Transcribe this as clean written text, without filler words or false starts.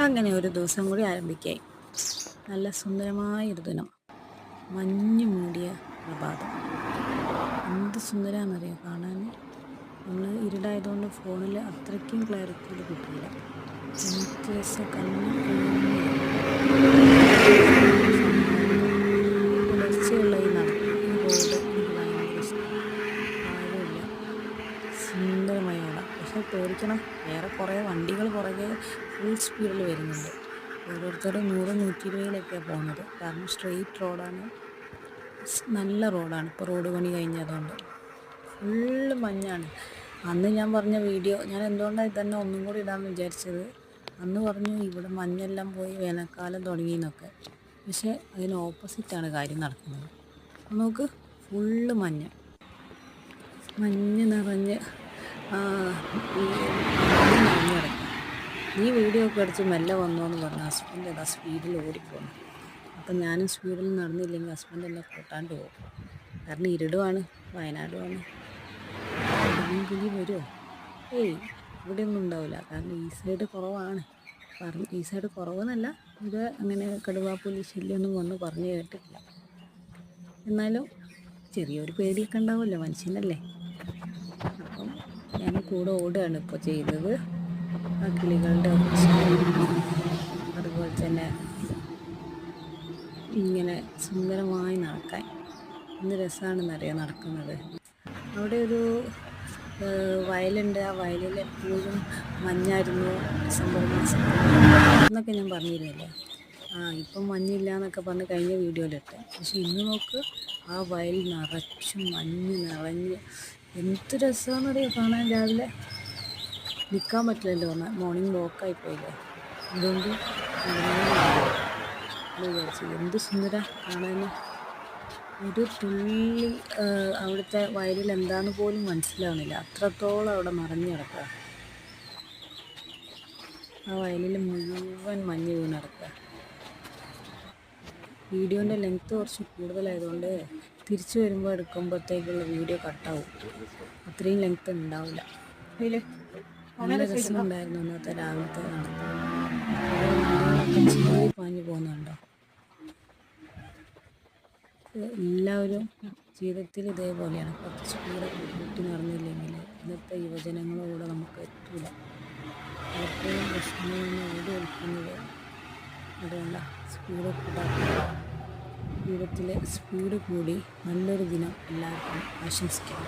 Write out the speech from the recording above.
അങ്ങനെ ഒരു ദിവസം കൂടി ആരംഭിക്കായി. നല്ല സുന്ദരമായൊരു ദിനം, മഞ്ഞ് മൂടിയ പ്രഭാതം. എന്ത് സുന്ദരമാണെന്നറിയാം കാണാൻ. നമ്മൾ ഇരുടായതുകൊണ്ട് ഫോണിൽ അത്രയ്ക്കും ക്ലാരിറ്റിയിൽ കിട്ടില്ല. എന്ത് രസം, കണ്ണ് പുലർച്ചെയുള്ള ഈ നടത്തം, ഈ റോഡ് എനിക്ക് ഭയങ്കര ഇഷ്ടമാണ്. ആരുമില്ല, സുന്ദരമായ ഓടാം. പക്ഷെ പേടിക്കണം, വേറെ കുറേ വണ്ടികൾ പുറകെ ഫുൾ സ്പീഡിൽ വരുന്നുണ്ട്. ഓരോരുത്തരും 100-120-ലൊക്കെയാണ് പോകുന്നത്. കാരണം സ്ട്രെയിറ്റ് റോഡാണ്, നല്ല റോഡാണ്. ഇപ്പോൾ റോഡ് പണി കഴിഞ്ഞതുകൊണ്ട് ഫുള്ള് മഞ്ഞാണ്. അന്ന് ഞാൻ പറഞ്ഞ വീഡിയോ ഞാൻ എന്തുകൊണ്ടാണ് ഇതന്നെ ഒന്നും കൂടി ഇടാമെന്ന് വിചാരിച്ചത്. അന്ന് പറഞ്ഞു ഇവിടെ മഞ്ഞെല്ലാം പോയി വേനൽക്കാലം തുടങ്ങിയെന്നൊക്കെ. പക്ഷേ അതിന് ഓപ്പോസിറ്റാണ് കാര്യം നടക്കുന്നത്. നോക്ക്, ഫുള്ള് മഞ്ഞ് നിറഞ്ഞ് നിറഞ്ഞു കിടക്കും. നീ വീഡിയോ ഒക്കെ അടിച്ച് മെല്ലെ വന്നോന്ന് പറഞ്ഞു. ഹസ്ബൻഡ് അതാ സ്പീഡിൽ ഓടിപ്പോകുന്നു. അപ്പം ഞാനും സ്പീഡിൽ നടന്നില്ലെങ്കിൽ ഹസ്ബൻഡ് എന്നെ കൂട്ടാണ്ട് പോകും. കാരണം ഇരുടുമാണ്, വയനാടുമാണ്. പുലി വരുമോ? ഏയ്, ഇവിടെ ഒന്നും ഉണ്ടാവില്ല. കാരണം ഈ സൈഡ് കുറവാണ്. ഈ സൈഡ് കുറവെന്നല്ല, ഇത് അങ്ങനെ കടുവാപ്പുലി ശല്യമൊന്നും വന്ന് പറഞ്ഞു കേട്ടിട്ടില്ല. എന്നാലും ചെറിയൊരു പേടിയൊക്കെ ഉണ്ടാവുമല്ലോ, മനുഷ്യനല്ലേ. അപ്പം ഞാൻ കൂടെ ഓടുകയാണ് ഇപ്പോൾ ചെയ്തത്. ആ കിളികളുടെ അതുപോലെ തന്നെ ഇങ്ങനെ സുന്ദരമായി നടക്കാൻ എന്ത് രസമാണെന്നറിയാം നടക്കുന്നത്. അവിടെ ഒരു വയലുണ്ട്. ആ വയലിൽ എപ്പോഴും മഞ്ഞായിരുന്നു ഡിസംബർ മാസത്തിൽ എന്നൊക്കെ ഞാൻ പറഞ്ഞിരുന്നില്ലേ. ഇപ്പം മഞ്ഞില്ല എന്നൊക്കെ പറഞ്ഞ് കഴിഞ്ഞ വീഡിയോയിലിട്ട്. പക്ഷെ ഇന്ന് നോക്ക്, ആ വയൽ നിറച്ചും മഞ്ഞ് നിറഞ്ഞ് എന്ത് രസമാണെന്നറിയാം കാണാൻ. രാവിലെ നിൽക്കാൻ പറ്റില്ലല്ലോ, മോർണിംഗ് വോക്കായി പോയില്ലേ. അതുകൊണ്ട് വിചാരിച്ചു എന്ത് സുന്ദര കാണാൻ. ഒരു തുള്ളി അവിടുത്തെ വയലിൽ എന്താന്ന് പോലും മനസ്സിലാവുന്നില്ല, അത്രത്തോളം അവിടെ നിറഞ്ഞു കിടക്കുക. ആ വയലിൽ മുഴുവൻ മഞ്ഞ് വീണ് കിടക്കുക. വീഡിയോൻ്റെ ലെങ്ത്ത് കുറച്ച് കൂടുതലായതുകൊണ്ട് തിരിച്ചു വരുമ്പോൾ എടുക്കുമ്പോഴത്തേക്കുള്ള വീഡിയോ കട്ടാവും. അത്രയും ലെങ്ത്ത് ഉണ്ടാവില്ല. നല്ല രസമുണ്ടായിരുന്നു ഇന്നത്തെ രാവിലത്തെ നടത്തം. പാഞ്ഞു പോകുന്നുണ്ടോ? എല്ലാവരും ജീവിതത്തിൽ ഇതേപോലെയാണ്. കുറച്ച് കൂടെ കൂട്ടി നടന്നില്ലെങ്കിൽ ഇന്നത്തെ യുവജനങ്ങളോട് നമുക്ക് എത്തൂല. പലപ്പോഴും പ്രശ്നങ്ങളിൽ നിന്ന് ഓടി ഒളിക്കുന്നത് അതുകൊണ്ടാണ്. സ്പീഡ് കൂടാക്കുക. ജീവിതത്തിൽ സ്പീഡ് കൂടി നല്ലൊരു ദിനം എല്ലാവർക്കും ആശംസിക്കാം.